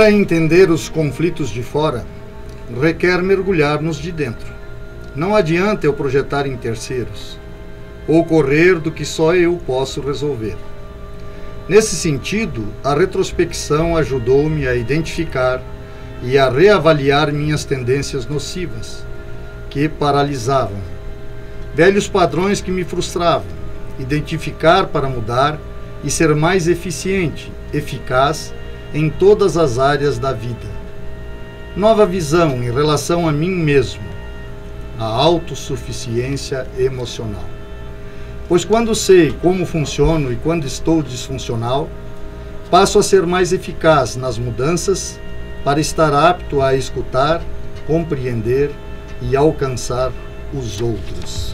Para entender os conflitos de fora, requer mergulhar nos de dentro. Não adianta eu projetar em terceiros, ou correr do que só eu posso resolver. Nesse sentido, a retrospecção ajudou-me a identificar e a reavaliar minhas tendências nocivas, que paralisavam, velhos padrões que me frustravam, identificar para mudar e ser mais eficiente, eficaz em todas as áreas da vida. Nova visão em relação a mim mesmo, a autossuficiência emocional. Pois quando sei como funciono e quando estou disfuncional, passo a ser mais eficaz nas mudanças para estar apto a escutar, compreender e alcançar os outros.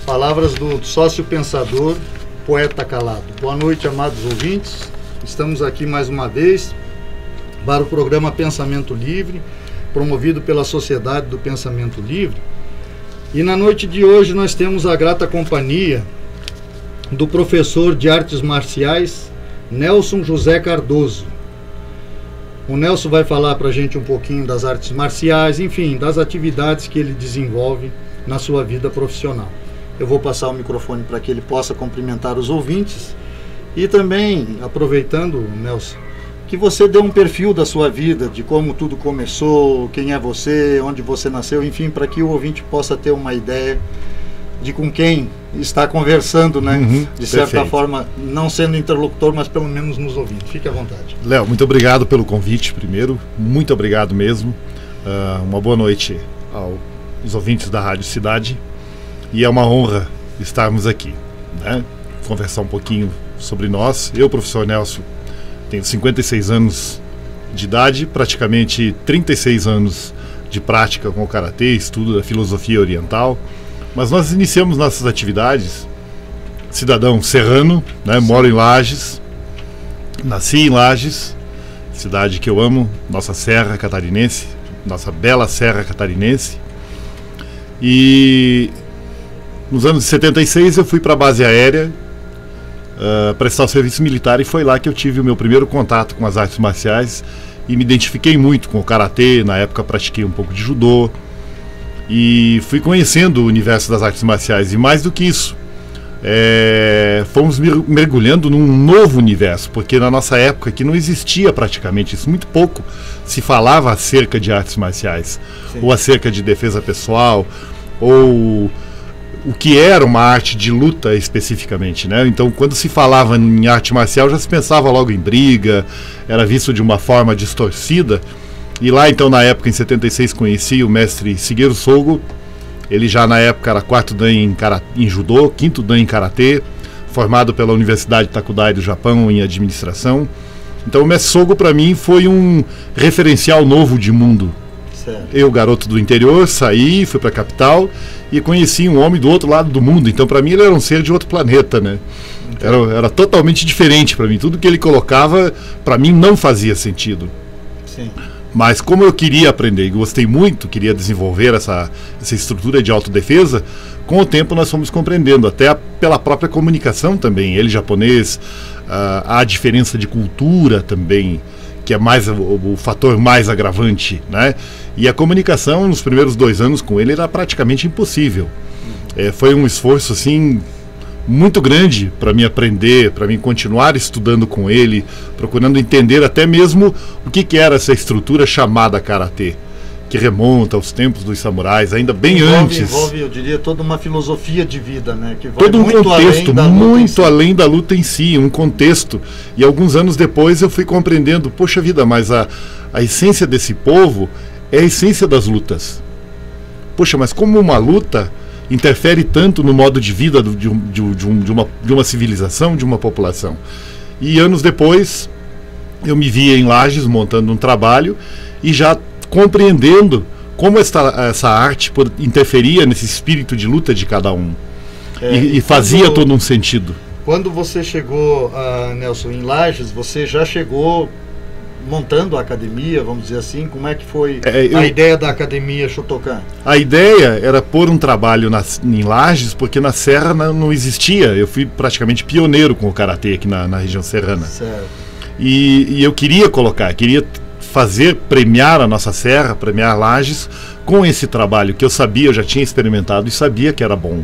Palavras do sócio pensador, poeta calado. Boa noite, amados ouvintes. Estamos aqui mais uma vez para o programa Pensamento Livre, promovido pela Sociedade do Pensamento Livre. E na noite de hoje nós temos a grata companhia do professor de artes marciais, Nelson José Cardoso. O Nelson vai falar para a gente um pouquinho das artes marciais, enfim, das atividades que ele desenvolve na sua vida profissional. Eu vou passar o microfone para que ele possa cumprimentar os ouvintes e também, aproveitando, Nelson, que você dê um perfil da sua vida, de como tudo começou, quem é você, onde você nasceu, enfim, para que o ouvinte possa ter uma ideia de com quem está conversando, né? De certa Perfeito. Forma, não sendo interlocutor, mas pelo menos nos ouvindo. Fique à vontade. Léo, muito obrigado pelo convite primeiro, muito obrigado mesmo. Uma boa noite aos ouvintes da Rádio Cidade e é uma honra estarmos aqui, né? Conversar um pouquinho sobre nós. Eu, professor Nelson, tenho 56 anos de idade, praticamente 36 anos de prática com o Karatê, estudo da filosofia oriental, mas nós iniciamos nossas atividades, cidadão serrano, né? Moro em Lages, nasci em Lages, cidade que eu amo, nossa serra catarinense, nossa bela serra catarinense, e nos anos de 76 eu fui para a base aérea, prestar o serviço militar, e foi lá que eu tive o meu primeiro contato com as artes marciais e me identifiquei muito com o Karatê. Na época pratiquei um pouco de judô e fui conhecendo o universo das artes marciais, e mais do que isso, fomos mergulhando num novo universo, porque na nossa época que não existia praticamente isso, muito pouco se falava acerca de artes marciais. Sim. Ou acerca de defesa pessoal, ou o que era uma arte de luta especificamente, né? Então, quando se falava em arte marcial, já se pensava logo em briga, era visto de uma forma distorcida. E lá, então, na época, em 76, conheci o mestre Shigeru Sogo. Ele já, na época, era 4º dan em judô, 5º dan em karatê, formado pela Universidade Takudai do Japão em administração. Então, o mestre Sogo, para mim, foi um referencial novo de mundo. Certo. Eu, garoto do interior, saí, fui para a capital e conheci um homem do outro lado do mundo. Então, para mim, ele era um ser de outro planeta, né? Era totalmente diferente para mim. Tudo que ele colocava, para mim, não fazia sentido. Sim. Mas como eu queria aprender e gostei muito, queria desenvolver essa estrutura de autodefesa, com o tempo nós fomos compreendendo, até pela própria comunicação também. Ele japonês, há a diferença de cultura também, que é mais o fator mais agravante, né? E a comunicação nos primeiros 2 anos com ele era praticamente impossível. Foi um esforço assim muito grande para mim aprender, para mim continuar estudando com ele, procurando entender até mesmo o que era essa estrutura chamada Karatê, que remonta aos tempos dos samurais, ainda bem antes. Envolve, eu diria, toda uma filosofia de vida, né? Que vai todo um muito contexto, muito além além da luta em si, um contexto. E alguns anos depois eu fui compreendendo, poxa vida, mas a essência desse povo é a essência das lutas. Poxa, mas como uma luta interfere tanto no modo de vida de uma civilização, de uma população? E anos depois eu me via em Lages montando um trabalho e já compreendendo como essa arte interferia nesse espírito de luta de cada um. E fazia todo um sentido. Quando você chegou, Nelson, em Lages, você já chegou montando a academia, vamos dizer assim? Como é que foi a ideia da academia Shotokan? A ideia era pôr um trabalho em Lages, porque na Serra não existia. Eu fui praticamente pioneiro com o Karatê aqui na região serrana. Certo. E eu queria premiar a nossa serra, premiar Lages, com esse trabalho que eu sabia, eu já tinha experimentado e sabia que era bom,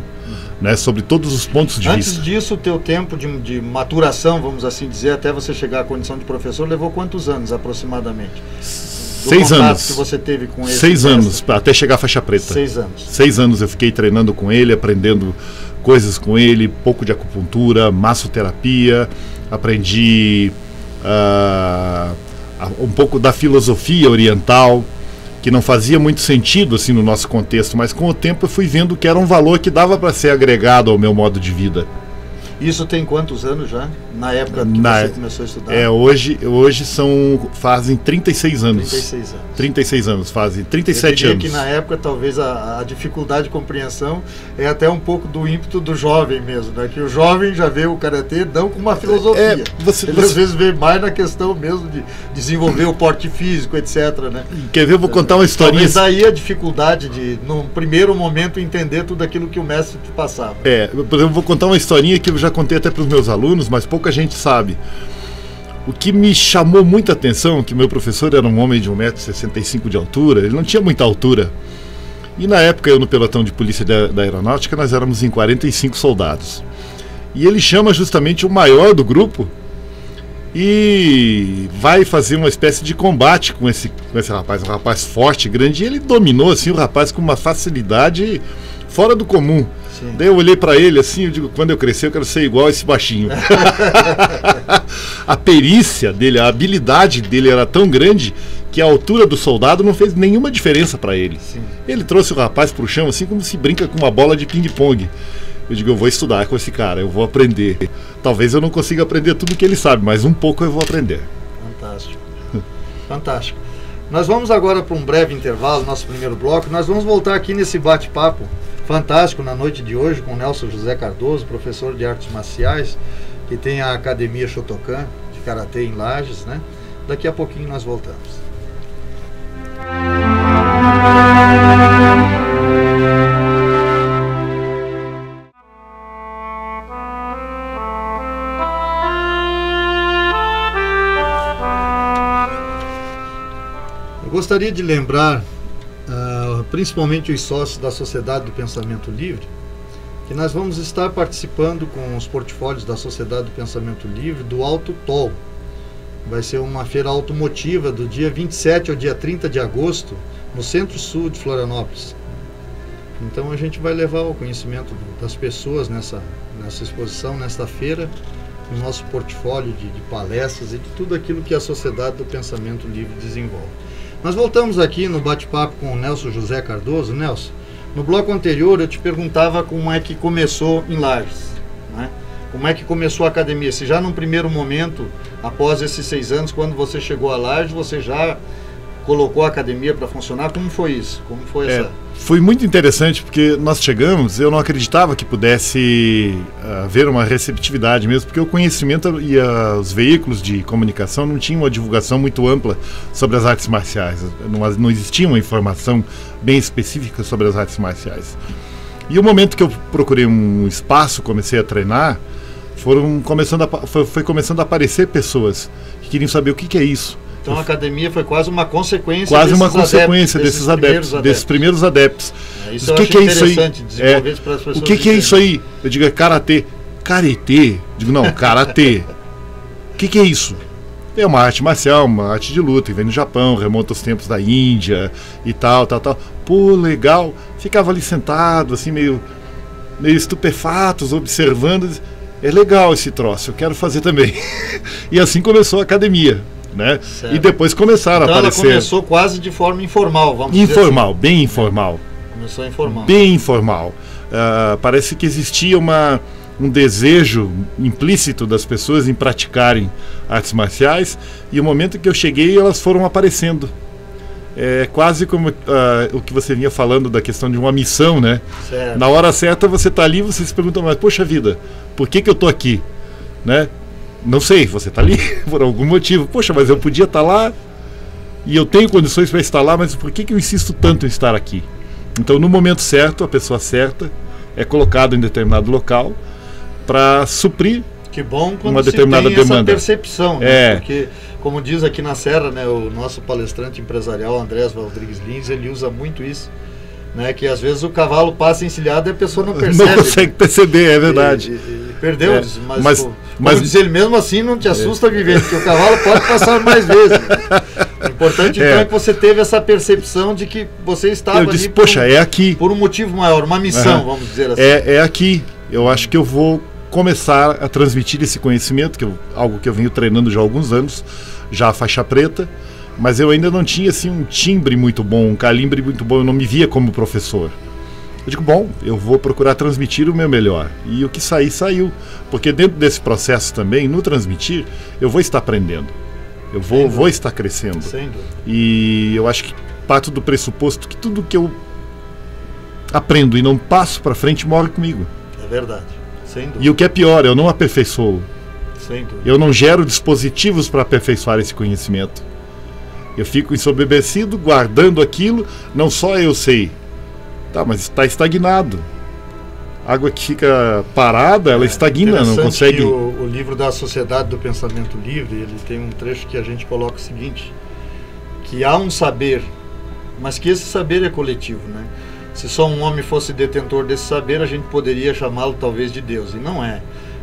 né, sobre todos os pontos de vista. Antes disso, o teu tempo de maturação, vamos assim dizer, até você chegar à condição de professor, levou quantos anos aproximadamente? 6 anos. Que você teve com ele? 6 anos, até chegar à faixa preta. 6 anos. 6 anos eu fiquei treinando com ele, aprendendo coisas com ele, pouco de acupuntura, massoterapia, aprendi um pouco da filosofia oriental, que não fazia muito sentido assim no nosso contexto, mas com o tempo eu fui vendo que era um valor que dava para ser agregado ao meu modo de vida. Isso tem quantos anos já? Na época que você começou a estudar? Hoje fazem 36 anos. 36 anos. 36 anos, fazem 37 anos. Que na época talvez a dificuldade de compreensão é até um pouco do ímpeto do jovem mesmo, né? Que o jovem já vê o karatê não com uma filosofia. Ele às vezes vê mais na questão mesmo de desenvolver o porte físico, etc, né? Quer ver? Eu vou contar uma historinha. Talvez daí a dificuldade de, num primeiro momento, entender tudo aquilo que o mestre te passava. Por exemplo, vou contar uma historinha que eu já contei até para os meus alunos, mas pouca gente sabe. O que me chamou muita atenção, que meu professor era um homem de 1,65 m de altura, ele não tinha muita altura. E na época, eu no pelotão de polícia da aeronáutica, nós éramos em 45 soldados. E ele chama justamente o maior do grupo e vai fazer uma espécie de combate com esse rapaz, um rapaz forte, grande, e ele dominou assim, o rapaz com uma facilidade fora do comum. Sim. Daí eu olhei para ele assim, eu digo, quando eu crescer eu quero ser igual a esse baixinho. A perícia dele, a habilidade dele era tão grande que a altura do soldado não fez nenhuma diferença para ele. Sim. Ele trouxe o rapaz pro chão assim como se brinca com uma bola de ping-pong. Eu digo, eu vou estudar com esse cara, eu vou aprender. Talvez eu não consiga aprender tudo que ele sabe, mas um pouco eu vou aprender. Fantástico. Fantástico. Nós vamos agora para um breve intervalo, nosso primeiro bloco. Nós vamos voltar aqui nesse bate-papo fantástico na noite de hoje com o Nelson José Cardoso, professor de artes marciais, que tem a Academia Shotokan de Karatê em Lages, né? Daqui a pouquinho nós voltamos. Eu gostaria de lembrar principalmente os sócios da Sociedade do Pensamento Livre, que nós vamos estar participando com os portfólios da Sociedade do Pensamento Livre do Alto Tol. Vai ser uma feira automotiva do dia 27 ao dia 30 de agosto, no Centro-Sul de Florianópolis. Então a gente vai levar o conhecimento das pessoas nessa exposição, nesta feira, o nosso portfólio de palestras e de tudo aquilo que a Sociedade do Pensamento Livre desenvolve. Nós voltamos aqui no bate-papo com o Nelson José Cardoso. Nelson, no bloco anterior eu te perguntava como é que começou em Lages, né? Como é que começou a academia? Se já num primeiro momento, após esses 6 anos, quando você chegou a Lages, você já colocou a academia para funcionar? Como foi isso? Como foi essa... Foi muito interessante porque nós chegamos, eu não acreditava que pudesse haver uma receptividade mesmo, porque o conhecimento e os veículos de comunicação não tinham uma divulgação muito ampla sobre as artes marciais, não existia uma informação bem específica sobre as artes marciais. E o momento que eu procurei um espaço, comecei a treinar, foi começando a aparecer pessoas que queriam saber o que é isso. Então a academia foi quase uma consequência desses primeiros adeptos. Isso eu acho interessante desenvolver isso para as pessoas. O que é isso aí? Eu digo, é karatê. Karatê? Digo, não, karatê. O que é isso? É uma arte marcial, uma arte de luta, que vem do Japão, remonta aos tempos da Índia e tal. Pô, legal. Ficava ali sentado, assim, meio estupefatos, observando. É legal esse troço, eu quero fazer também. E assim começou a academia. Né? E depois começaram a aparecer. Ela começou quase de forma informal, vamos dizer assim. Bem informal. Começou informal. Bem informal. Parece que existia um desejo implícito das pessoas em praticarem artes marciais, e o momento que eu cheguei, elas foram aparecendo. É quase como o que você vinha falando da questão de uma missão, né? Certo. Na hora certa você está ali e você se pergunta, mas poxa vida, por que eu estou aqui? Né? Não sei, você está ali por algum motivo. Poxa, mas eu podia estar lá e eu tenho condições para estar lá, mas por que eu insisto tanto em estar aqui? Então, no momento certo, a pessoa certa é colocada em determinado local para suprir Que bom quando uma se determinada tem demanda. essa percepção, né? Porque, como diz aqui na Serra, né, o nosso palestrante empresarial, Andrés Rodrigues Lins, ele usa muito isso, né, que às vezes o cavalo passa encilhado e a pessoa não percebe. Não consegue perceber, é verdade. E perdeu, mas diz ele, mesmo assim não te assusta viver, porque o cavalo pode passar mais vezes. Né? O importante então é que você teve essa percepção de que você estava eu disse, ali poxa, é aqui. Por um motivo maior, uma missão, vamos dizer assim. É aqui. Eu acho que eu vou começar a transmitir esse conhecimento, algo que eu venho treinando já há alguns anos, já a faixa preta, mas eu ainda não tinha assim, um timbre muito bom, um calibre muito bom, eu não me via como professor. Eu digo, bom, eu vou procurar transmitir o meu melhor. E o que sair, saiu. Porque dentro desse processo também, no transmitir, eu vou estar aprendendo. Eu vou estar crescendo. Sem dúvida. E eu acho que parto do pressuposto que tudo que eu aprendo e não passo para frente morre comigo. É verdade. Sem dúvida. E o que é pior, eu não aperfeiçoo. Sem dúvida. Eu não gero dispositivos para aperfeiçoar esse conhecimento. Eu fico ensoberbecido, guardando aquilo, não só eu sei. Tá, mas está estagnado. A água que fica parada, ela estagna, não consegue... O livro da Sociedade do Pensamento Livre, ele tem um trecho que a gente coloca o seguinte, que há um saber, mas que esse saber é coletivo, né? Se só um homem fosse detentor desse saber, a gente poderia chamá-lo talvez de Deus, e não é.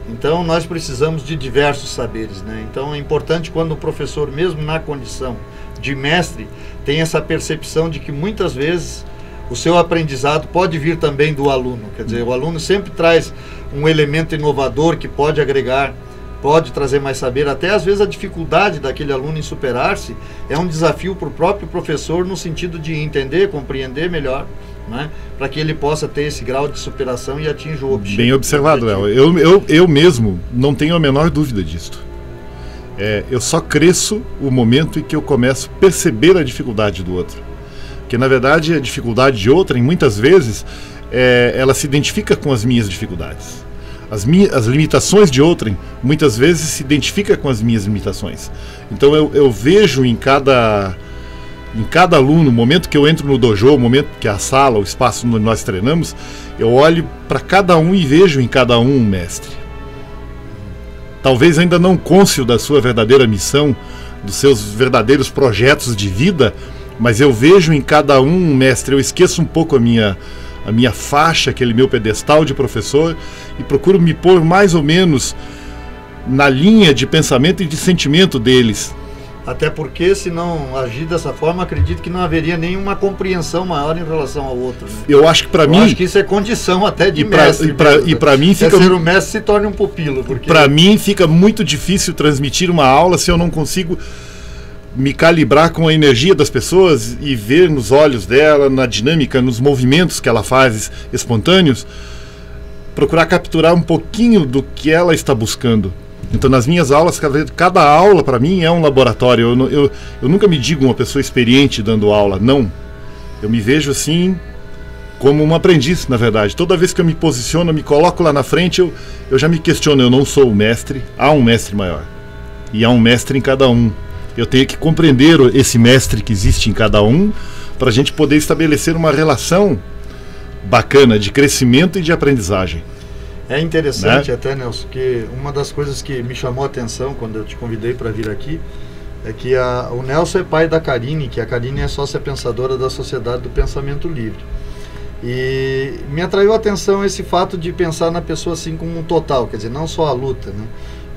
Então nós precisamos de diversos saberes, né? Então é importante quando o professor, mesmo na condição de mestre, tem essa percepção de que muitas vezes o seu aprendizado pode vir também do aluno. Quer dizer, o aluno sempre traz um elemento inovador que pode agregar, pode trazer mais saber. Até às vezes a dificuldade daquele aluno em superar-se é um desafio para o próprio professor no sentido de entender, compreender melhor, né? Para que ele possa ter esse grau de superação e atinja o objetivo. Bem observado, Léo. Eu mesmo não tenho a menor dúvida disso. Eu só cresço o momento em que eu começo a perceber a dificuldade do outro. Porque, na verdade, a dificuldade de outrem, muitas vezes, ela se identifica com as minhas dificuldades. As limitações de outrem, muitas vezes, se identifica com as minhas limitações. Então, eu vejo em cada aluno, o momento que eu entro no dojo, o momento que é a sala, o espaço onde nós treinamos, eu olho para cada um e vejo em cada um mestre. Talvez ainda não cônscio da sua verdadeira missão, dos seus verdadeiros projetos de vida, mas eu vejo em cada um mestre. Eu esqueço um pouco a minha faixa, aquele meu pedestal de professor, e procuro me pôr mais ou menos na linha de pensamento e de sentimento deles. Até porque, se não agir dessa forma, acredito que não haveria nenhuma compreensão maior em relação ao outro. Né? Eu acho que para mim... acho que isso é condição até de mestre. E para mim fica... ser um mestre se torne um pupilo. Porque... Para mim fica muito difícil transmitir uma aula se eu não consigo me calibrar com a energia das pessoas e ver nos olhos dela, na dinâmica, nos movimentos que ela faz espontâneos, procurar capturar um pouquinho do que ela está buscando. Então, nas minhas aulas, cada aula para mim é um laboratório. Eu nunca me digo uma pessoa experiente dando aula, não. Eu me vejo assim como um aprendiz, na verdade. Toda vez que eu me posiciono, me coloco lá na frente, eu já me questiono. Eu não sou o mestre, há um mestre maior. E há um mestre em cada um. Eu tenho que compreender esse mestre que existe em cada um para a gente poder estabelecer uma relação bacana de crescimento e de aprendizagem. É interessante, né? Até, Nelson, que uma das coisas que me chamou a atenção quando eu te convidei para vir aqui é que o Nelson é pai da Karine, que a Karine é sócia pensadora da Sociedade do Pensamento Livre. E me atraiu a atenção esse fato de pensar na pessoa assim como um total, quer dizer, não só a luta, né?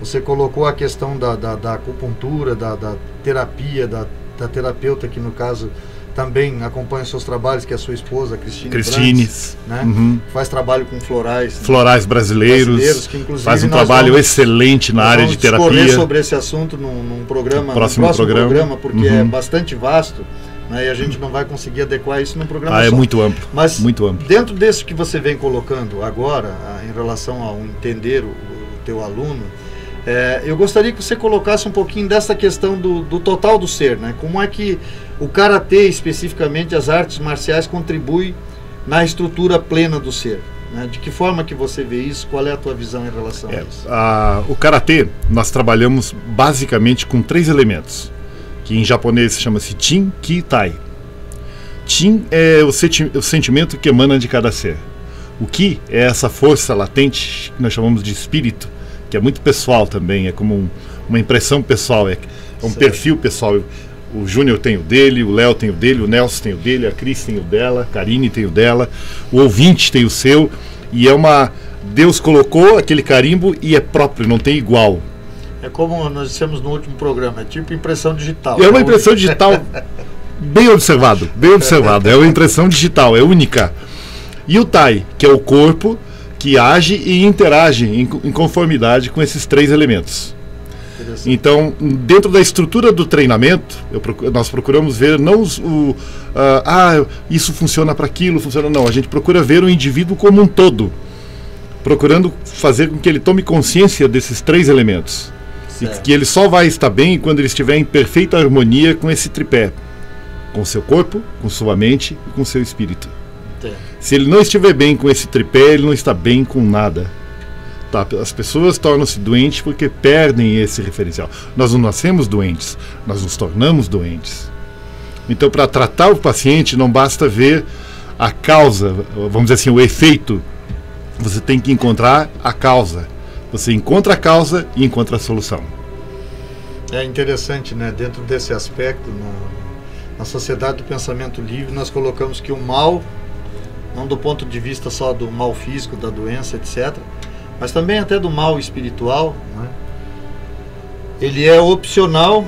Você colocou a questão da acupuntura, da terapia, da terapeuta, que no caso também acompanha seus trabalhos, que é a sua esposa, Cristine, né? Faz trabalho com florais brasileiros, que inclusive faz um trabalho excelente na área de terapia. Vamos discorrer sobre esse assunto num próximo programa, porque é bastante vasto, né? E a gente não vai conseguir adequar isso num programa só. É muito amplo. Mas muito amplo. Dentro desse que você vem colocando agora, em relação ao entender o teu aluno, eu gostaria que você colocasse um pouquinho dessa questão do total do ser, né? Como é que o karatê, especificamente as artes marciais, contribui na estrutura plena do ser, né? De que forma que você vê isso? Qual é a tua visão em relação a isso? O karatê, nós trabalhamos basicamente com 3 elementos, que em japonês chama-se Chin, Ki, Tai. Chin é o sentimento que emana de cada ser. O Ki é essa força latente, que nós chamamos de espírito, que que é muito pessoal também, é como uma impressão pessoal, é um perfil pessoal. O Júnior tem o dele, o Léo tem o dele, o Nelson tem o dele, a Cris tem o dela, a Karine tem o dela, o ouvinte tem o seu, e Deus colocou aquele carimbo e é próprio, não tem igual. É como nós dissemos no último programa, é tipo impressão digital. É uma impressão digital bem observado, é uma impressão digital, é única. E o Tai, que é o corpo que age e interage em conformidade com esses 3 elementos. Então, dentro da estrutura do treinamento, nós procuramos ver não isso funciona para aquilo, funciona não. A gente procura ver o indivíduo como um todo, procurando fazer com que ele tome consciência desses 3 elementos. Certo. E que ele só vai estar bem quando ele estiver em perfeita harmonia com esse tripé, com seu corpo, com sua mente e com seu espírito. Entendi. Se ele não estiver bem com esse tripé, ele não está bem com nada. As pessoas tornam-se doentes porque perdem esse referencial. Nós não nascemos doentes, nós nos tornamos doentes. Então, para tratar o paciente, não basta ver a causa, vamos dizer assim, o efeito. Você tem que encontrar a causa. Você encontra a causa e encontra a solução. É interessante, né? Dentro desse aspecto, na sociedade do pensamento livre, nós colocamos que o mal, não do ponto de vista só do mal físico, da doença, etc., mas também até do mal espiritual, né? Ele é opcional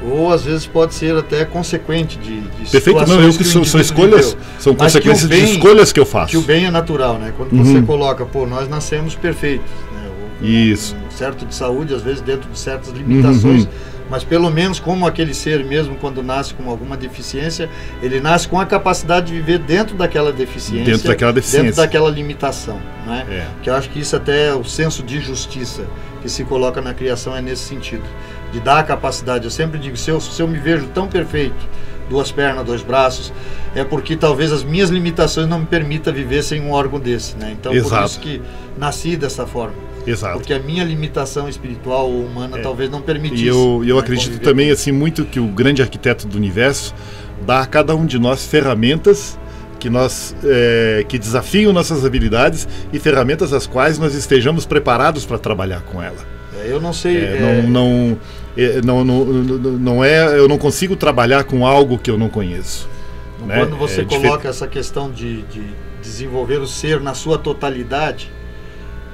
ou às vezes pode ser até consequente de perfeito, não, eu que são escolhas, são consequências de escolhas que eu faço. Que o bem é natural, né? Quando você coloca, nós nascemos perfeitos, né? Isso. Certo de saúde, às vezes dentro de certas limitações, mas pelo menos como aquele ser mesmo quando nasce com alguma deficiência, ele nasce com a capacidade de viver dentro daquela deficiência, dentro daquela limitação, né? Que eu acho que isso até é o senso de justiça que se coloca na criação, é nesse sentido, de dar a capacidade. Eu sempre digo, se eu me vejo tão perfeito, 2 pernas, 2 braços, é porque talvez as minhas limitações não me permitam viver sem um órgão desse, né? Então, por isso que nasci dessa forma. Exato. Porque a minha limitação espiritual ou humana talvez não permitisse. E eu acredito também assim muito que o grande arquiteto do universo dá a cada um de nós ferramentas que desafiam nossas habilidades e ferramentas as quais nós estejamos preparados para trabalhar com ela. Eu não sei. Eu não consigo trabalhar com algo que eu não conheço. Quando você coloca essa questão de desenvolver o ser na sua totalidade,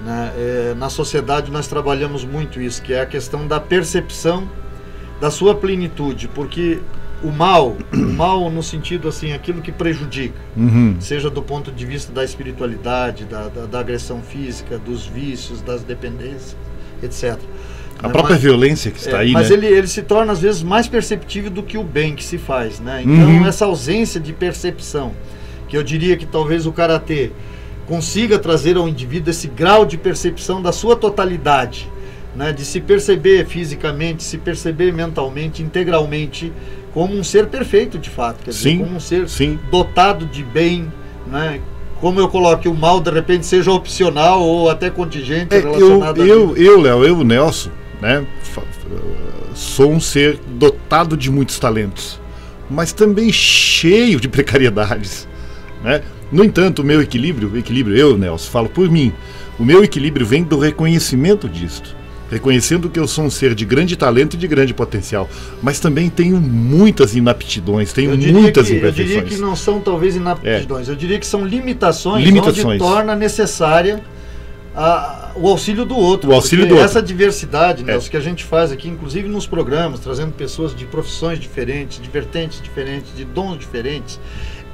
né, na sociedade nós trabalhamos muito isso, que é a questão da percepção da sua plenitude, porque o mal no sentido assim, aquilo que prejudica, seja do ponto de vista da espiritualidade, da agressão física, dos vícios, das dependências, etc. A própria violência que está aí, mas né? ele se torna às vezes mais perceptível do que o bem que se faz, né? Então essa ausência de percepção, que eu diria que talvez o karatê consiga trazer ao indivíduo esse grau de percepção da sua totalidade, né? De se perceber fisicamente, se perceber mentalmente, integralmente, como um ser perfeito de fato, quer dizer, como um ser dotado de bem, né? Como eu coloque, o mal de repente seja opcional ou até contingente relacionado Léo, o Nelson, né? Sou um ser dotado de muitos talentos, mas também cheio de precariedades, né? No entanto, o meu equilíbrio, eu, Nelson, falo por mim, o meu equilíbrio vem do reconhecimento disto, reconhecendo que eu sou um ser de grande talento e de grande potencial, mas também tenho muitas inaptidões, tenho muitas imperfeições. Eu diria que não são talvez inaptidões, eu diria que são limitações. Onde torna necessária o auxílio do outro. Essa diversidade, né, os que a gente faz aqui, inclusive nos programas, trazendo pessoas de profissões diferentes, de vertentes diferentes, de dons diferentes,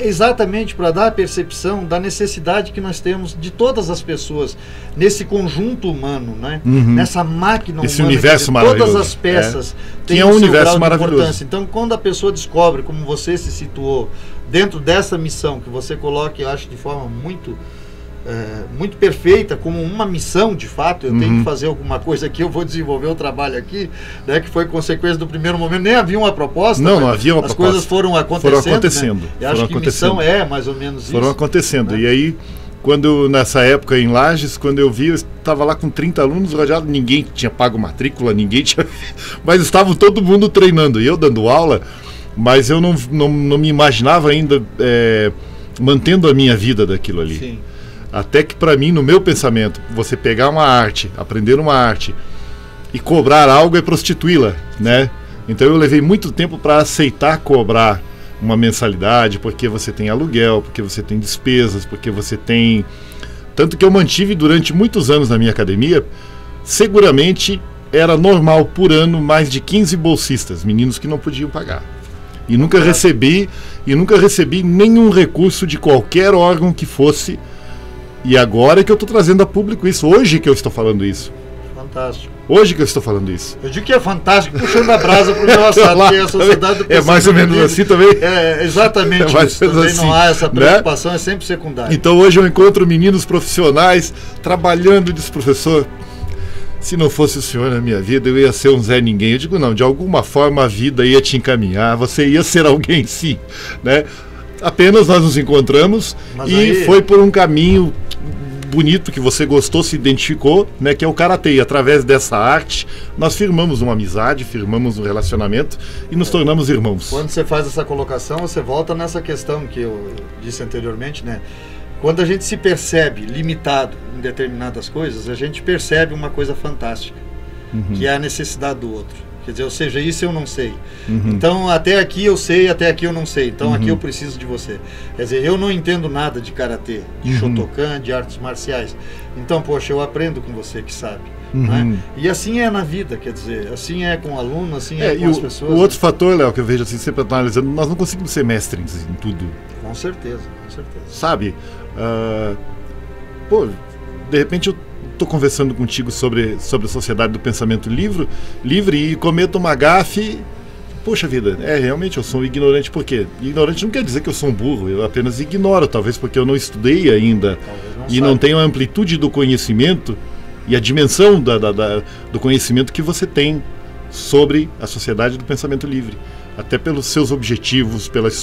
exatamente para dar a percepção da necessidade que nós temos de todas as pessoas nesse conjunto humano, né? Nessa máquina esse humana, universo maravilhoso. Todas as peças têm um seu universo grau de importância. Então, quando a pessoa descobre, como você se situou, dentro dessa missão que você coloca, eu acho de forma muito perfeita, como uma missão de fato, eu tenho que fazer alguma coisa aqui, eu vou desenvolver o trabalho aqui, né, que foi consequência do primeiro momento, nem havia uma proposta, não havia uma proposta. As coisas foram acontecendo, né? Eu acho que acontecendo. Missão é mais ou menos foram isso. acontecendo, né? E aí, nessa época em Lages, quando eu vi, eu estava lá com 30 alunos rodeado, ninguém tinha pago matrícula, ninguém tinha, mas estava todo mundo treinando, e eu dando aula, mas eu não me imaginava ainda mantendo a minha vida daquilo ali. Sim. Até que para mim, no meu pensamento, você pegar uma arte, aprender uma arte e cobrar algo é prostituí-la, né? Então eu levei muito tempo para aceitar cobrar uma mensalidade, porque você tem aluguel, porque você tem despesas, porque você tem... Tanto que eu mantive durante muitos anos na minha academia, seguramente era normal por ano mais de 15 bolsistas, meninos que não podiam pagar. E nunca recebi nenhum recurso de qualquer órgão que fosse. E agora é que eu estou trazendo a público isso, hoje que eu estou falando isso. Fantástico. Hoje que eu estou falando isso. Eu digo que é fantástico, puxando a brasa para o meu assado, porque a sociedade do pensamento mais ou menos livre, assim também? É exatamente isso. Também assim, não há essa preocupação, né? É sempre secundária. Então hoje eu encontro meninos profissionais trabalhando e diz, professor, se não fosse o senhor na minha vida, eu ia ser um Zé Ninguém. Eu digo, não, de alguma forma a vida ia te encaminhar, você ia ser alguém sim, né? Apenas nós nos encontramos e foi por um caminho bonito que você gostou, se identificou, né, que é o karatê. E através dessa arte nós firmamos uma amizade, firmamos um relacionamento e nos tornamos irmãos. Quando você faz essa colocação, você volta nessa questão que eu disse anteriormente, né? Quando a gente se percebe limitado em determinadas coisas, a gente percebe uma coisa fantástica, que é a necessidade do outro. Quer dizer, ou seja, isso eu não sei. Então, até aqui eu sei, até aqui eu não sei. Então, aqui eu preciso de você. Quer dizer, eu não entendo nada de karatê, de Shotokan, de artes marciais. Então, poxa, eu aprendo com você que sabe. Né? E assim é na vida, quer dizer, assim é com o aluno, assim é com as pessoas. O outro fator, Léo, que eu vejo assim, sempre analisando, nós não conseguimos ser mestres em tudo. Com certeza, com certeza. Sabe? De repente eu estou conversando contigo sobre a sociedade do pensamento livre e cometo uma gafe. Poxa vida, realmente eu sou um ignorante. Por quê? Ignorante não quer dizer que eu sou um burro, eu apenas ignoro, talvez porque eu não estudei ainda não tenho a amplitude do conhecimento e a dimensão do conhecimento que você tem sobre a sociedade do pensamento livre, até pelos seus objetivos, pelos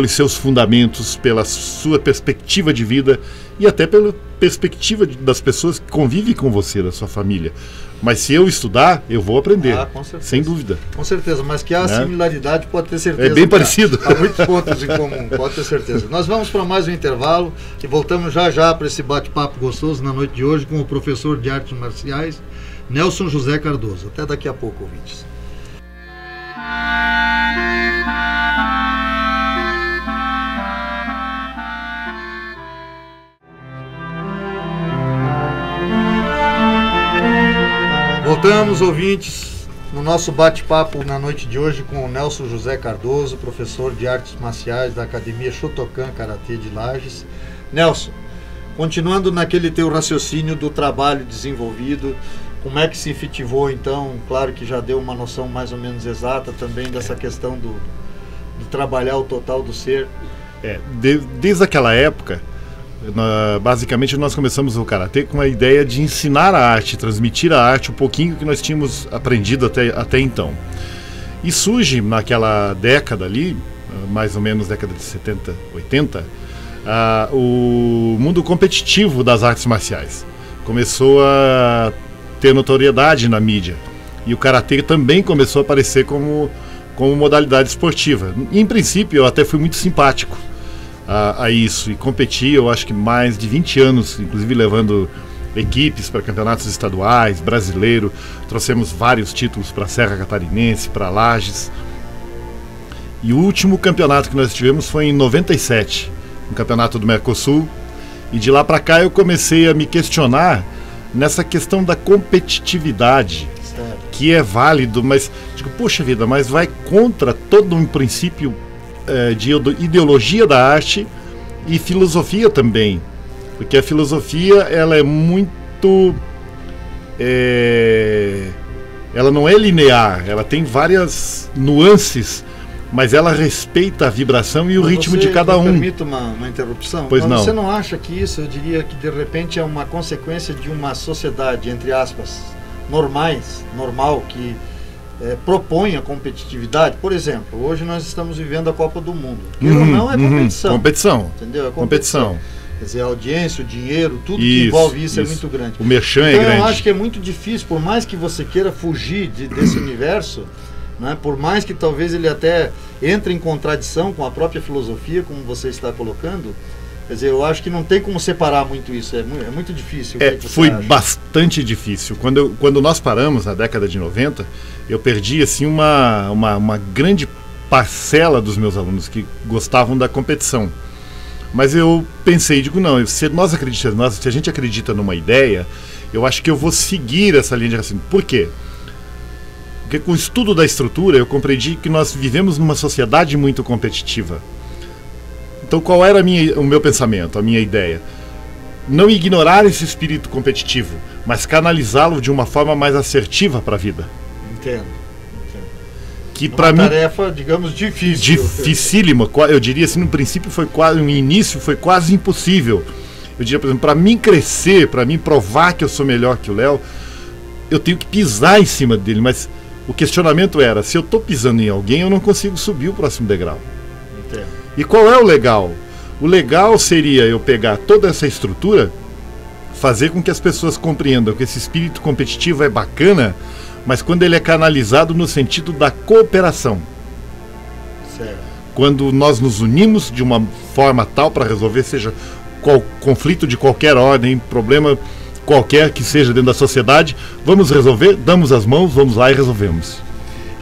seus fundamentos, pela sua perspectiva de vida e até pela perspectiva das pessoas que convivem com você, da sua família. Mas se eu estudar, eu vou aprender, sem dúvida. Com certeza, mas que há similaridade, pode ter certeza. É bem parecido. Há muitos pontos em comum, pode ter certeza. Nós vamos para mais um intervalo e voltamos já para esse bate-papo gostoso na noite de hoje com o professor de artes marciais, Nelson José Cardoso. Até daqui a pouco, ouvintes. Voltamos, ouvintes, no nosso bate-papo na noite de hoje com o Nelson José Cardoso, professor de artes marciais da Academia Shotokan Karatê de Lages. Nelson, continuando naquele teu raciocínio do trabalho desenvolvido, como é que se efetivou então? Claro que já deu uma noção mais ou menos exata também dessa questão de trabalhar o total do ser. Desde aquela época, basicamente nós começamos o karatê com a ideia de ensinar a arte, transmitir a arte, um pouquinho que nós tínhamos aprendido até então. E surge naquela década ali, mais ou menos década de 70, 80, o mundo competitivo das artes marciais. Começou a ter notoriedade na mídia. E o karatê também começou a aparecer como modalidade esportiva. E, em princípio, eu até fui muito simpático a isso e competi, eu acho que mais de 20 anos, inclusive levando equipes para campeonatos estaduais, brasileiro, trouxemos vários títulos para a Serra Catarinense, para Lages. E o último campeonato que nós tivemos foi em 97, um campeonato do Mercosul, e de lá para cá eu comecei a me questionar nessa questão da competitividade, que é válido, mas digo, poxa vida, mas vai contra todo um princípio de ideologia da arte e filosofia também, porque a filosofia ela é muito ela não é linear, ela tem várias nuances, mas ela respeita a vibração e o ritmo de cada um. Permita uma interrupção? Pois não. Você não acha que isso, eu diria que de repente é uma consequência de uma sociedade, entre aspas, normal, que propõe a competitividade? Por exemplo, hoje nós estamos vivendo a Copa do Mundo. Ou não é competição. Competição. Entendeu? É competição. Quer dizer, a audiência, o dinheiro, tudo que envolve isso é muito grande. O merchan então, é grande. Eu acho que é muito difícil, por mais que você queira fugir desse universo, né, por mais que talvez ele até entre em contradição com a própria filosofia, como você está colocando, Quer dizer, eu acho que não tem como separar muito isso, é muito difícil. Foi bastante difícil. Quando nós paramos na década de 90, eu perdi assim, uma grande parcela dos meus alunos que gostavam da competição. Mas eu pensei, digo, não, se a gente acredita numa ideia, eu acho que eu vou seguir essa linha de raciocínio. Por quê? Porque com o estudo da estrutura, eu compreendi que nós vivemos numa sociedade muito competitiva. Então qual era o meu pensamento, a minha ideia? Não ignorar esse espírito competitivo, mas canalizá-lo de uma forma mais assertiva para a vida. Entendo. Que para mim, tarefa, digamos, difícil. Dificílima. Eu diria assim, no princípio no início foi quase impossível. Eu diria, por exemplo, para mim crescer, para mim provar que eu sou melhor que o Léo, eu tenho que pisar em cima dele, mas o questionamento era, se eu estou pisando em alguém, eu não consigo subir o próximo degrau. Entendo. E qual é o legal? O legal seria eu pegar toda essa estrutura, fazer com que as pessoas compreendam que esse espírito competitivo é bacana, mas quando ele é canalizado no sentido da cooperação. Certo. Quando nós nos unimos de uma forma tal para resolver, seja qual conflito de qualquer ordem, problema qualquer que seja dentro da sociedade, vamos resolver, damos as mãos, vamos lá e resolvemos.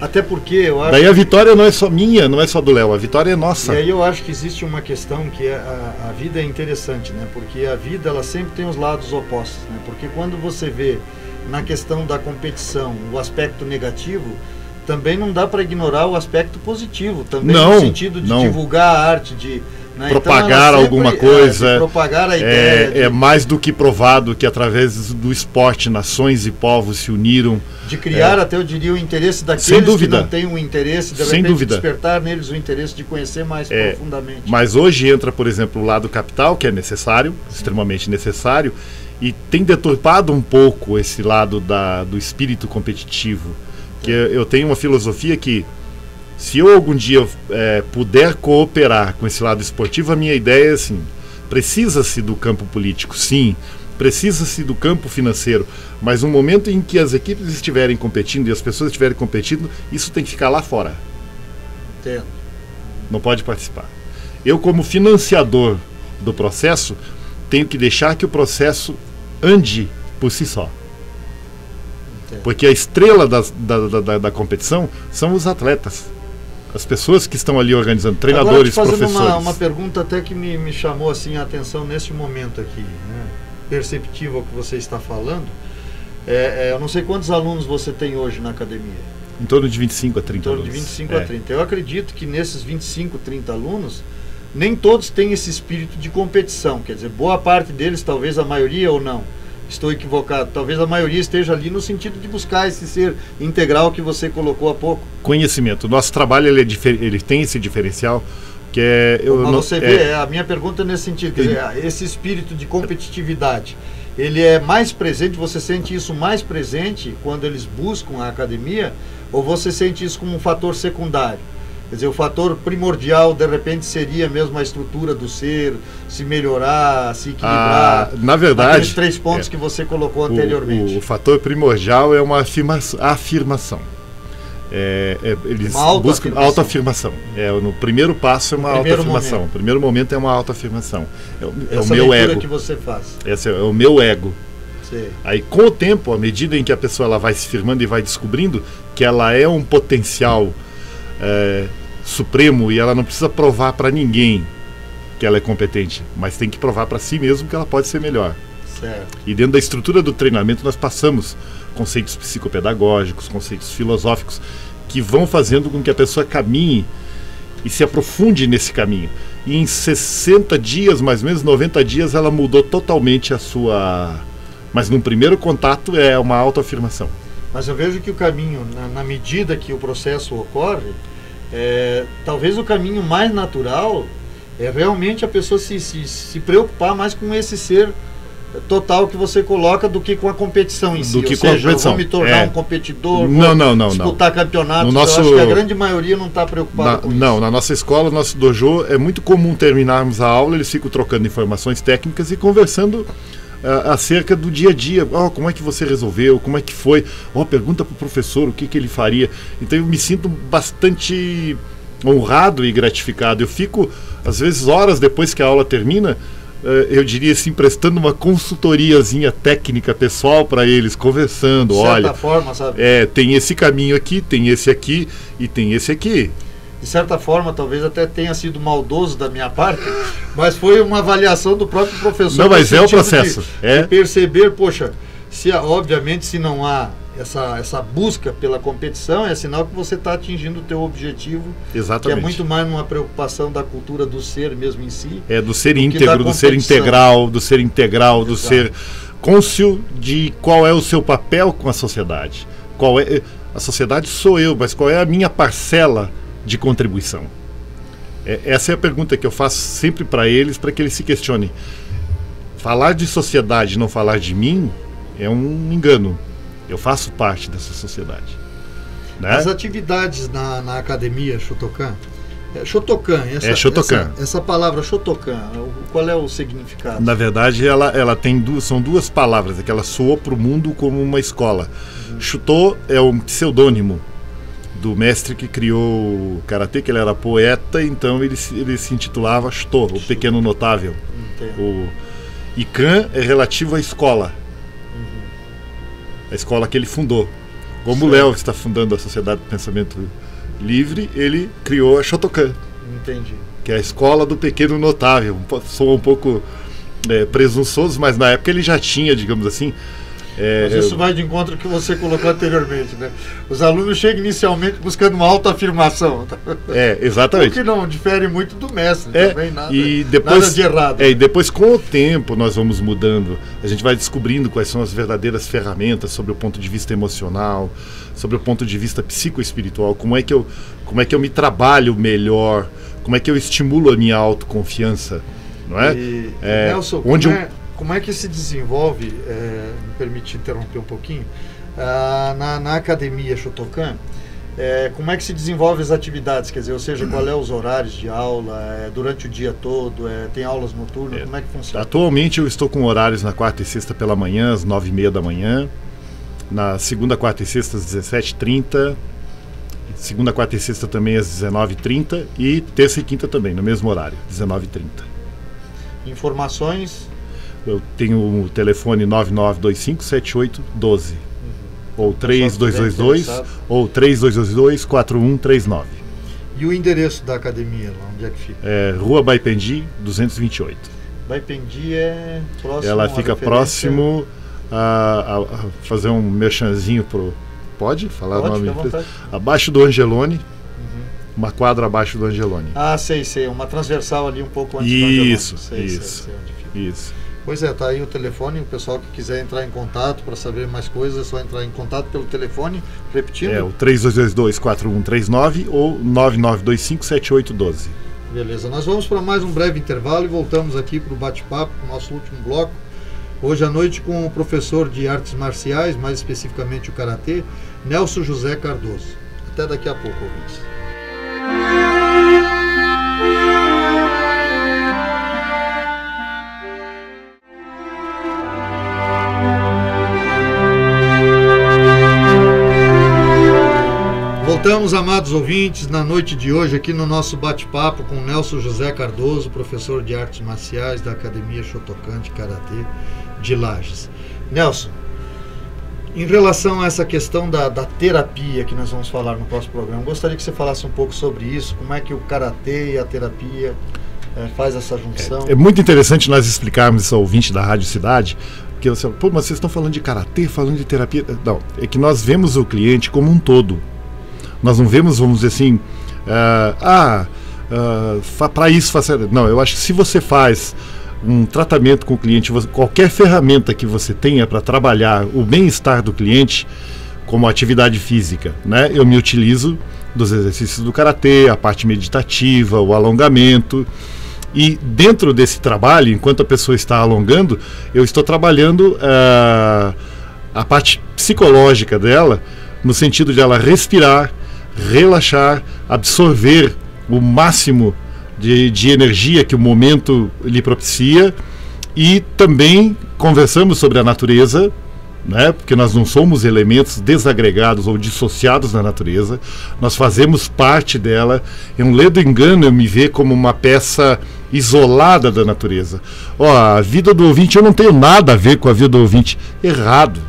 Até porque eu acho... Daí a vitória não é só minha, não é só do Léo, a vitória é nossa. E aí eu acho que existe uma questão que a vida é interessante, né? Porque a vida, ela sempre tem os lados opostos, né? Porque quando você vê na questão da competição o aspecto negativo, também não dá para ignorar o aspecto positivo, também no sentido de divulgar a arte, de... Né? Propagar então, alguma coisa, propagar a ideia é mais do que provado que através do esporte nações e povos se uniram, de criar até eu diria o interesse daqueles que não têm um interesse, de repente despertar neles o interesse de conhecer mais profundamente. Mas hoje entra, por exemplo, o lado capital, que é necessário, extremamente necessário, e tem deturpado um pouco esse lado do espírito competitivo, que eu tenho uma filosofia que se eu algum dia puder cooperar com esse lado esportivo, a minha ideia é assim, precisa-se do campo político, sim, precisa-se do campo financeiro, mas no momento em que as equipes estiverem competindo e as pessoas estiverem competindo, isso tem que ficar lá fora. Entendo. Não pode participar. Eu, como financiador do processo, tenho que deixar que o processo ande por si só. Entendo. Porque a estrela da competição são os atletas. As pessoas que estão ali organizando, treinadores, agora, professores. Uma pergunta até que me chamou assim, a atenção nesse momento aqui, né? Perceptível que você está falando. Eu não sei quantos alunos você tem hoje na academia. Em torno de 25 a 30 alunos. Em torno de 25 a 30. Eu acredito que nesses 25, 30 alunos, nem todos têm esse espírito de competição. Quer dizer, boa parte deles, talvez a maioria ou não. Estou equivocado. Talvez a maioria esteja ali no sentido de buscar esse ser integral que você colocou há pouco. Conhecimento. Nosso trabalho ele tem esse diferencial que você vê, a minha pergunta é nesse sentido. Quer dizer, esse espírito de competitividade, ele é mais presente, você sente isso mais presente quando eles buscam a academia, ou você sente isso como um fator secundário? Quer dizer, o fator primordial, de repente, seria mesmo a estrutura do ser, se melhorar, se equilibrar. Na verdade, aqueles 3 pontos que você colocou anteriormente. O fator primordial é uma afirmação. Eles buscam autoafirmação. No primeiro passo é uma autoafirmação. O primeiro momento é uma autoafirmação. É o meu ego. Que você faz. Esse é o meu ego. Sim. Aí, com o tempo, à medida em que a pessoa ela vai se firmando e vai descobrindo que ela é um potencial supremo e ela não precisa provar para ninguém que ela é competente, mas tem que provar para si mesmo que ela pode ser melhor. Certo. E dentro da estrutura do treinamento nós passamos conceitos psicopedagógicos, conceitos filosóficos que vão fazendo com que a pessoa caminhe e se aprofunde nesse caminho. E em 60 dias, mais ou menos 90 dias, ela mudou totalmente a sua... Mas num primeiro contato é uma autoafirmação. Mas eu vejo que o caminho, na medida que o processo ocorre, talvez o caminho mais natural é realmente a pessoa se preocupar mais com esse ser total que você coloca do que com a competição em si. Ou seja, eu vou me tornar um competidor, não, disputar campeonatos. Eu acho que a grande maioria não está preocupada com isso. Não, na nossa escola, no nosso dojo, é muito comum terminarmos a aula, eles ficam trocando informações técnicas e conversando acerca do dia a dia. Como é que você resolveu, como é que foi, pergunta para o professor o que ele faria. Então eu me sinto bastante honrado e gratificado. Eu fico, às vezes, horas depois que a aula termina, eu diria assim, prestando uma consultoriazinha técnica pessoal para eles, conversando. De certa olha, forma, sabe? Tem esse caminho aqui, tem esse aqui e tem esse aqui. De certa forma, talvez até tenha sido maldoso da minha parte, mas foi uma avaliação do próprio professor. Não, mas é o processo. De perceber, poxa, obviamente se não há essa busca pela competição, é sinal que você está atingindo o teu objetivo. Exatamente. Que é muito mais uma preocupação da cultura do ser mesmo em si. Do ser íntegro, do ser integral, do ser integral, do ser cônscio de qual é o seu papel com a sociedade. A sociedade sou eu, mas qual é a minha parcela de contribuição? Essa é a pergunta que eu faço sempre para eles se questionem. Falar de sociedade e não falar de mim é um engano. Eu faço parte dessa sociedade. Né? As atividades na academia Shotokan, Shotokan, essa palavra Shotokan, qual é o significado? Na verdade, ela tem são duas palavras, que ela soou para o mundo como uma escola. Shuto é um pseudônimo do mestre que criou o karatê, que ele era poeta, então ele se intitulava Shuto, o pequeno notável. E Kan é relativo à escola. A escola que ele fundou. Como o Léo está fundando a Sociedade do Pensamento Livre, ele criou a Shotokan. Entendi. Que é a escola do pequeno notável. Sou um pouco presunçoso, mas na época ele já tinha, digamos assim... Mas isso vai de encontro ao que você colocou anteriormente, né? Os alunos chegam inicialmente buscando uma autoafirmação. Exatamente. O que não difere muito do mestre, também nada de errado. E depois, com o tempo, nós vamos mudando. A gente vai descobrindo quais são as verdadeiras ferramentas sobre o ponto de vista emocional, sobre o ponto de vista psicoespiritual, como é que eu me trabalho melhor, como é que eu estimulo a minha autoconfiança, não é? Nelson, como é que se desenvolve, me permite interromper um pouquinho, na academia Shotokan, como é que se desenvolve as atividades, quer dizer, ou seja, qual é os horários de aula, durante o dia todo, tem aulas noturnas, como é que funciona? Atualmente eu estou com horários na quarta e sexta pela manhã, às 9h30 da manhã, na segunda, quarta e sexta às 17h30, segunda, quarta e sexta também às 19h30 e terça e quinta também, no mesmo horário, 19h30. Informações... Eu tenho o telefone 9925-7812 ou 3222 ou 3222-4139. E o endereço da academia, lá onde é que fica? Rua Baipendi, 228. Baipendi é próximo... Ela fica próximo a fazer um merchanzinho pro... Pode falar o nome? Abaixo do Angelone. Uma quadra abaixo do Angelone. Sei. Uma transversal ali um pouco antes do Angelone. Isso. Pois tá aí o telefone, o pessoal que quiser entrar em contato para saber mais coisas, é só entrar em contato pelo telefone, repetindo. O 3222-4139 ou 9925-7812. Beleza, nós vamos para mais um breve intervalo e voltamos aqui para o bate-papo, para o nosso último bloco. Hoje à noite com o professor de artes marciais, mais especificamente o Karatê, Nelson José Cardoso. Até daqui a pouco, ouvintes. Voltamos, amados ouvintes, na noite de hoje aqui no nosso bate-papo com Nelson José Cardoso, professor de artes marciais da Academia Shotokan de Karatê de Lages. Nelson, em relação a essa questão da terapia que nós vamos falar no próximo programa, gostaria que você falasse um pouco sobre isso, como é que o Karatê e a terapia faz essa junção. É muito interessante nós explicarmos isso ao ouvinte da Rádio Cidade, porque você fala, mas vocês estão falando de Karatê, falando de terapia. Não, é que nós vemos o cliente como um todo. Nós não vemos, vamos dizer assim, para isso fazer. Não, eu acho que se você faz um tratamento com o cliente, qualquer ferramenta que você tenha para trabalhar o bem-estar do cliente, como atividade física, né? Eu me utilizo dos exercícios do Karatê, a parte meditativa, o alongamento. E dentro desse trabalho, enquanto a pessoa está alongando, eu estou trabalhando a parte psicológica dela, no sentido de ela respirar, relaxar, absorver o máximo de energia que o momento lhe propicia, e também conversamos sobre a natureza, né? Porque nós não somos elementos desagregados ou dissociados da natureza, nós fazemos parte dela. É um ledo engano eu me ver como uma peça isolada da natureza. A vida do ouvinte, eu não tenho nada a ver com a vida do ouvinte. Errado.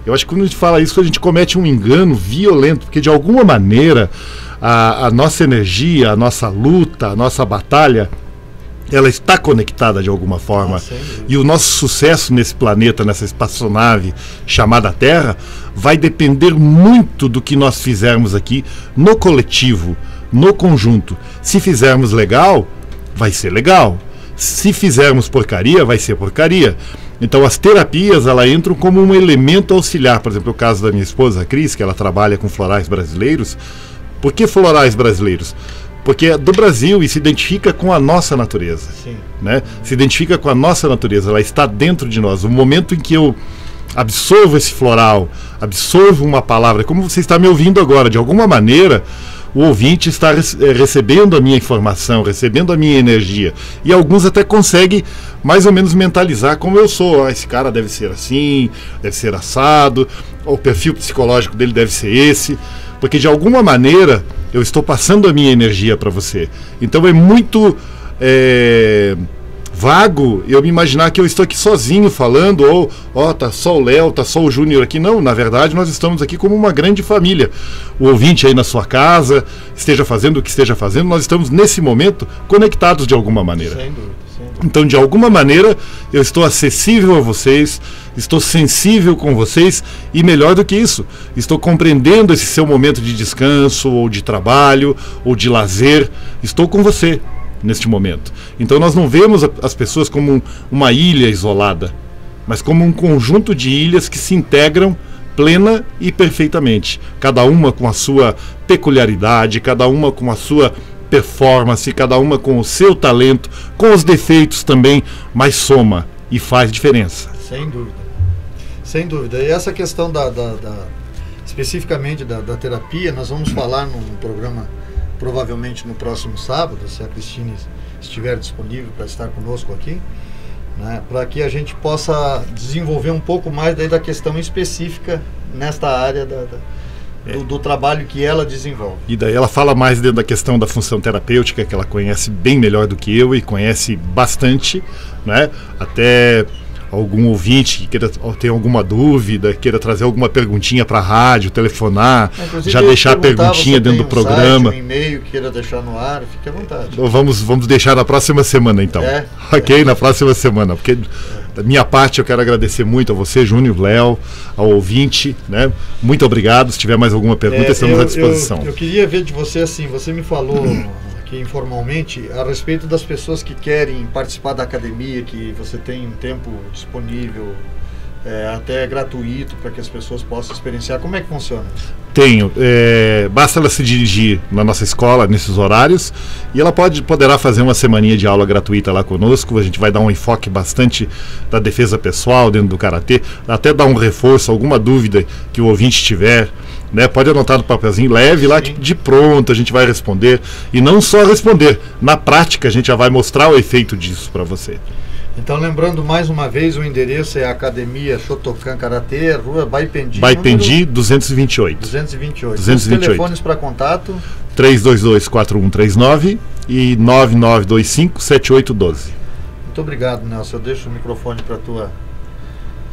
Eu acho que quando a gente fala isso, a gente comete um engano violento, porque de alguma maneira a nossa energia, a nossa luta, a nossa batalha, ela está conectada de alguma forma. E o nosso sucesso nesse planeta, nessa espaçonave chamada Terra, vai depender muito do que nós fizermos aqui no coletivo, no conjunto. Se fizermos legal, vai ser legal. Se fizermos porcaria, vai ser porcaria. Então as terapias, elas entram como um elemento auxiliar. Por exemplo, o caso da minha esposa, a Cris, que ela trabalha com florais brasileiros. Por que florais brasileiros? Porque é do Brasil e se identifica com a nossa natureza. Sim. Né? Se identifica com a nossa natureza, ela está dentro de nós. O momento em que eu absorvo esse floral, absorvo uma palavra, como você está me ouvindo agora, de alguma maneira, o ouvinte está recebendo a minha informação, recebendo a minha energia. E alguns até conseguem mais ou menos mentalizar como eu sou. Esse cara deve ser assim, deve ser assado, o perfil psicológico dele deve ser esse. Porque de alguma maneira eu estou passando a minha energia para você. Então é muito vago eu me imaginar que eu estou aqui sozinho falando, ou tá só o Léo, tá só o Júnior aqui. Não, na verdade nós estamos aqui como uma grande família. O ouvinte aí na sua casa, esteja fazendo o que esteja fazendo, nós estamos nesse momento conectados de alguma maneira. Sem dúvida. Então, de alguma maneira, eu estou acessível a vocês, estou sensível com vocês e, melhor do que isso, estou compreendendo esse seu momento de descanso, ou de trabalho, ou de lazer. Estou com você neste momento. Então, nós não vemos as pessoas como uma ilha isolada, mas como um conjunto de ilhas que se integram plena e perfeitamente. Cada uma com a sua peculiaridade, cada uma com a sua performance, cada uma com o seu talento, com os defeitos também, mas soma e faz diferença. Sem dúvida. Sem dúvida. E essa questão especificamente da terapia, nós vamos falar num programa provavelmente no próximo sábado, se a Cristine estiver disponível para estar conosco aqui, né, para que a gente possa desenvolver um pouco mais daí da questão específica nesta área do trabalho que ela desenvolve. E daí ela fala mais dentro da questão da função terapêutica, que ela conhece bem melhor do que eu e conhece bastante, né? Até algum ouvinte que queira ter alguma dúvida, queira trazer alguma perguntinha para a rádio, telefonar, inclusive, já deixar a perguntinha dentro do programa. Site, um e-mail que queira deixar no ar, fique à vontade. Vamos deixar na próxima semana então. Ok? Na próxima semana, porque da minha parte eu quero agradecer muito a você, Júnior, Léo, ao ouvinte, né? Muito obrigado. Se tiver mais alguma pergunta, estamos à disposição. Eu queria ver de você assim, você me falou aqui informalmente a respeito das pessoas que querem participar da academia, que você tem um tempo disponível, até gratuito, para que as pessoas possam experienciar. Como é que funciona? Tenho. Basta ela se dirigir na nossa escola nesses horários e ela poderá fazer uma semaninha de aula gratuita lá conosco. A gente vai dar um enfoque bastante da defesa pessoal dentro do karatê, até dar um reforço, alguma dúvida que o ouvinte tiver, né? Pode anotar no papelzinho, leve lá, que de pronto a gente vai responder. E não só responder, na prática a gente já vai mostrar o efeito disso para você. Então, lembrando mais uma vez, o endereço é a Academia Shotokan Karatê, Rua Baipendi. Baipendi 228. 228. Os telefones para contato? 322-4139 e 9925-7812. Muito obrigado, Nelson. Eu deixo o microfone para as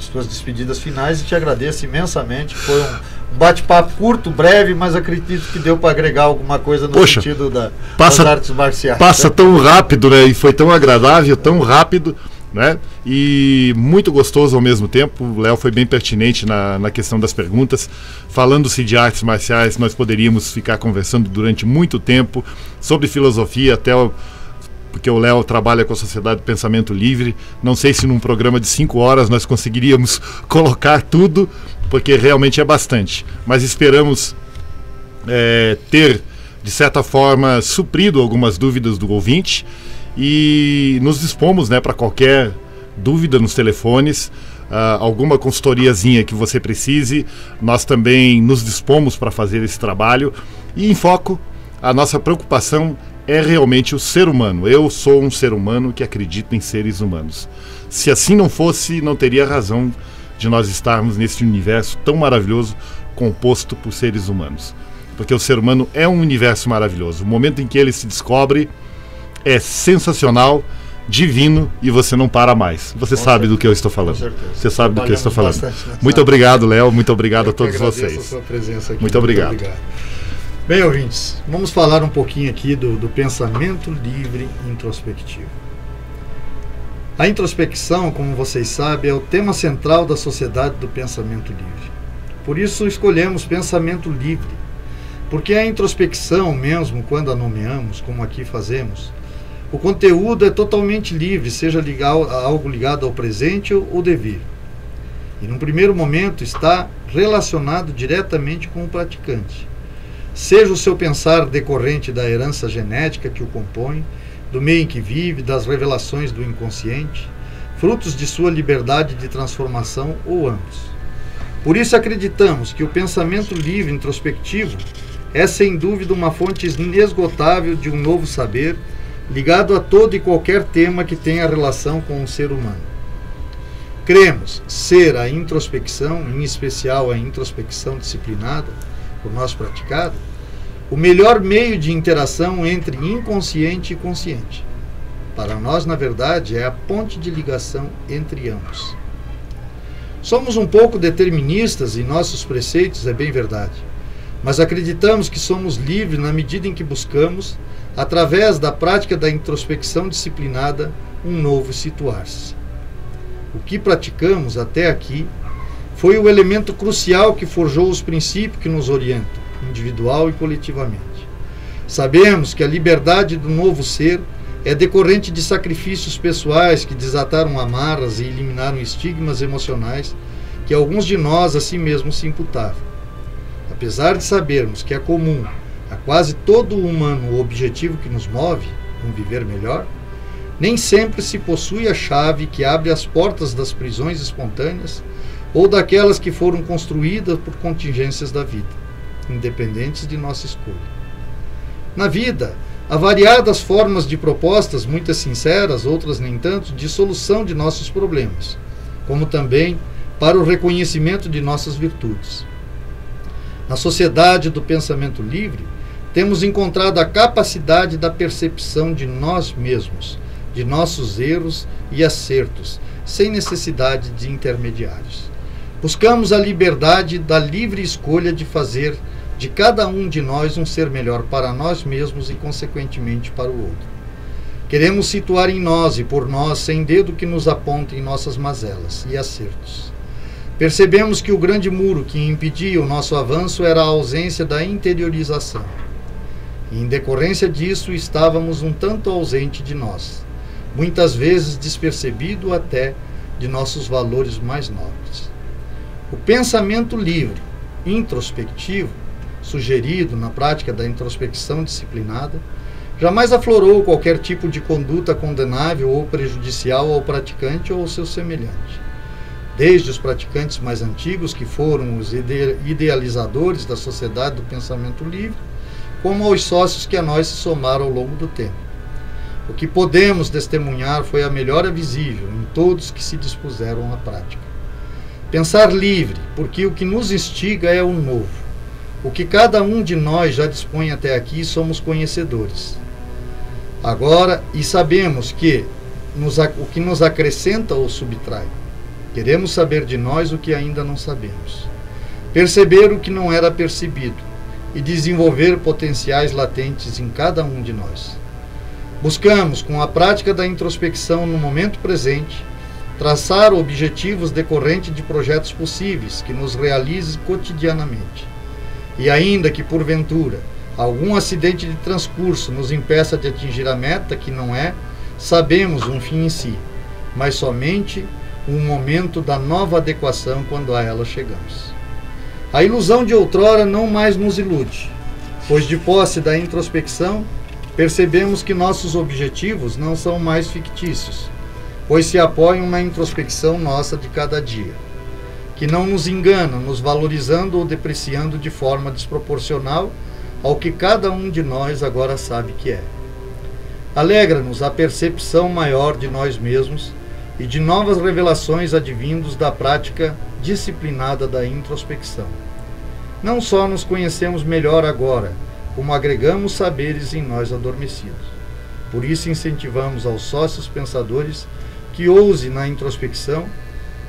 tuas despedidas finais e te agradeço imensamente. Foi um bate-papo curto, breve, mas acredito que deu para agregar alguma coisa no sentido das artes marciais. Passa tão rápido, né? E foi tão agradável, tão rápido, né? E muito gostoso ao mesmo tempo. O Léo foi bem pertinente na questão das perguntas. Falando-se de artes marciais, nós poderíamos ficar conversando durante muito tempo sobre filosofia, porque o Léo trabalha com a Sociedade do Pensamento Livre. Não sei se num programa de 5 horas nós conseguiríamos colocar tudo, porque realmente é bastante. Mas esperamos ter, de certa forma, suprido algumas dúvidas do ouvinte e nos dispomos, né, para qualquer dúvida nos telefones, alguma consultoriazinha que você precise. Nós também nos dispomos para fazer esse trabalho e em foco, a nossa preocupação é realmente o ser humano. Eu sou um ser humano que acredita em seres humanos. Se assim não fosse, não teria razão de nós estarmos nesse universo tão maravilhoso composto por seres humanos. Porque o ser humano é um universo maravilhoso. O momento em que ele se descobre é sensacional, divino, e você não para mais. Você sabe do que eu estou falando. Você sabe do que eu estou falando. Muito obrigado, Léo. Muito obrigado a todos vocês. A sua presença aqui. Muito obrigado. Bem, ouvintes, vamos falar um pouquinho aqui do pensamento livre introspectivo. A introspecção, como vocês sabem, é o tema central da Sociedade do Pensamento Livre. Por isso escolhemos pensamento livre, porque a introspecção, mesmo quando a nomeamos, como aqui fazemos, o conteúdo é totalmente livre, seja algo ligado ao presente ou devir. E num primeiro momento está relacionado diretamente com o praticante. Seja o seu pensar decorrente da herança genética que o compõe, do meio em que vive, das revelações do inconsciente, frutos de sua liberdade de transformação ou ambos. Por isso acreditamos que o pensamento livre introspectivo é sem dúvida uma fonte inesgotável de um novo saber, ligado a todo e qualquer tema que tenha relação com o ser humano. Cremos ser a introspecção, em especial a introspecção disciplinada, por nós praticada, o melhor meio de interação entre inconsciente e consciente. Para nós, na verdade, é a ponte de ligação entre ambos. Somos um pouco deterministas em nossos preceitos, é bem verdade, mas acreditamos que somos livres na medida em que buscamos, através da prática da introspecção disciplinada, um novo situar-se. O que praticamos até aqui foi o elemento crucial que forjou os princípios que nos orientam, individual e coletivamente. Sabemos que a liberdade do novo ser é decorrente de sacrifícios pessoais que desataram amarras e eliminaram estigmas emocionais que alguns de nós a si mesmos se imputavam. Apesar de sabermos que é comum a quase todo humano o objetivo que nos move, um viver melhor, nem sempre se possui a chave que abre as portas das prisões espontâneas ou daquelas que foram construídas por contingências da vida, independentes de nossa escolha. Na vida, há variadas formas de propostas, muitas sinceras, outras nem tanto, de solução de nossos problemas, como também para o reconhecimento de nossas virtudes. Na sociedade do pensamento livre, temos encontrado a capacidade da percepção de nós mesmos, de nossos erros e acertos, sem necessidade de intermediários. Buscamos a liberdade da livre escolha de fazer de cada um de nós um ser melhor para nós mesmos e, consequentemente, para o outro. Queremos situar em nós e por nós, sem dedo que nos aponte em nossas mazelas e acertos. Percebemos que o grande muro que impedia o nosso avanço era a ausência da interiorização. E, em decorrência disso, estávamos um tanto ausente de nós, muitas vezes despercebido até de nossos valores mais nobres. O pensamento livre, introspectivo, sugerido na prática da introspecção disciplinada, jamais aflorou qualquer tipo de conduta condenável ou prejudicial ao praticante ou ao seu semelhante. Desde os praticantes mais antigos, que foram os idealizadores da sociedade do pensamento livre, como aos sócios que a nós se somaram ao longo do tempo. O que podemos testemunhar foi a melhora visível em todos que se dispuseram à prática. Pensar livre, porque o que nos instiga é o novo. O que cada um de nós já dispõe até aqui, somos conhecedores. Agora, e sabemos que o que nos acrescenta ou subtrai. Queremos saber de nós o que ainda não sabemos. Perceber o que não era percebido e desenvolver potenciais latentes em cada um de nós. Buscamos, com a prática da introspecção no momento presente, traçar objetivos decorrentes de projetos possíveis que nos realizem cotidianamente. E ainda que, porventura, algum acidente de transcurso nos impeça de atingir a meta, que não é, sabemos um fim em si, mas somente um momento da nova adequação quando a ela chegamos. A ilusão de outrora não mais nos ilude, pois de posse da introspecção, percebemos que nossos objetivos não são mais fictícios, pois se apoiam na introspecção nossa de cada dia, que não nos engana, nos valorizando ou depreciando de forma desproporcional ao que cada um de nós agora sabe que é. Alegra-nos a percepção maior de nós mesmos e de novas revelações advindos da prática disciplinada da introspecção. Não só nos conhecemos melhor agora, como agregamos saberes em nós adormecidos. Por isso incentivamos aos sócios pensadores que ousem na introspecção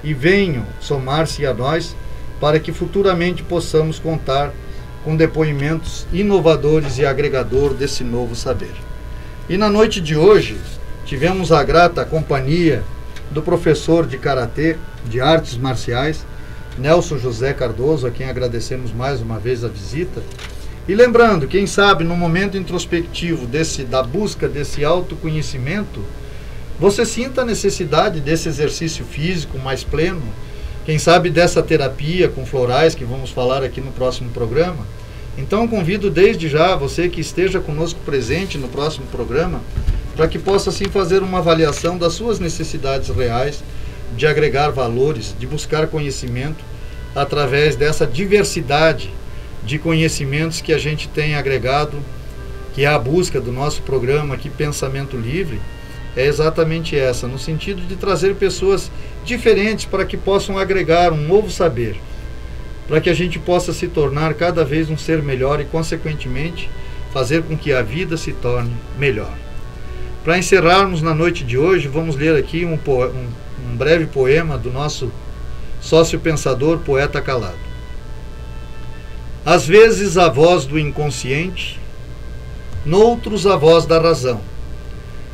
e venham somar-se a nós para que futuramente possamos contar com depoimentos inovadores e agregador desse novo saber. E na noite de hoje tivemos a grata companhia do professor de Karatê, de artes marciais, Nelson José Cardoso, a quem agradecemos mais uma vez a visita. E lembrando, quem sabe no momento introspectivo da busca desse autoconhecimento, você sinta a necessidade desse exercício físico mais pleno, quem sabe dessa terapia com florais que vamos falar aqui no próximo programa. Então convido desde já você que esteja conosco presente no próximo programa, para que possa assim fazer uma avaliação das suas necessidades reais, de agregar valores, de buscar conhecimento através dessa diversidade de conhecimentos que a gente tem agregado, que é a busca do nosso programa aqui, Pensamento Livre, é exatamente essa, no sentido de trazer pessoas diferentes para que possam agregar um novo saber, para que a gente possa se tornar cada vez um ser melhor e, consequentemente, fazer com que a vida se torne melhor. Para encerrarmos na noite de hoje, vamos ler aqui um breve poema do nosso sócio pensador, poeta calado. Às vezes a voz do inconsciente, noutros a voz da razão.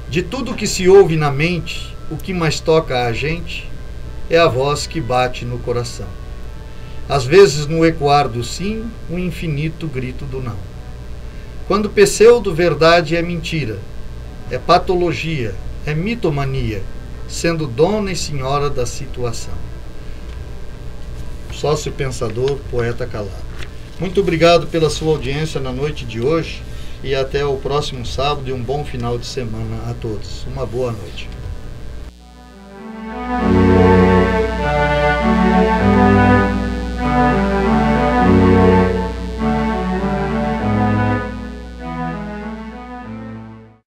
De tudo que se ouve na mente, o que mais toca a gente é a voz que bate no coração. Às vezes no ecoar do sim, o infinito grito do não. Quando pseudo-verdade é mentira, é patologia, é mitomania, sendo dona e senhora da situação. Sócio pensador, poeta calado. Muito obrigado pela sua audiência na noite de hoje e até o próximo sábado e um bom final de semana a todos. Uma boa noite.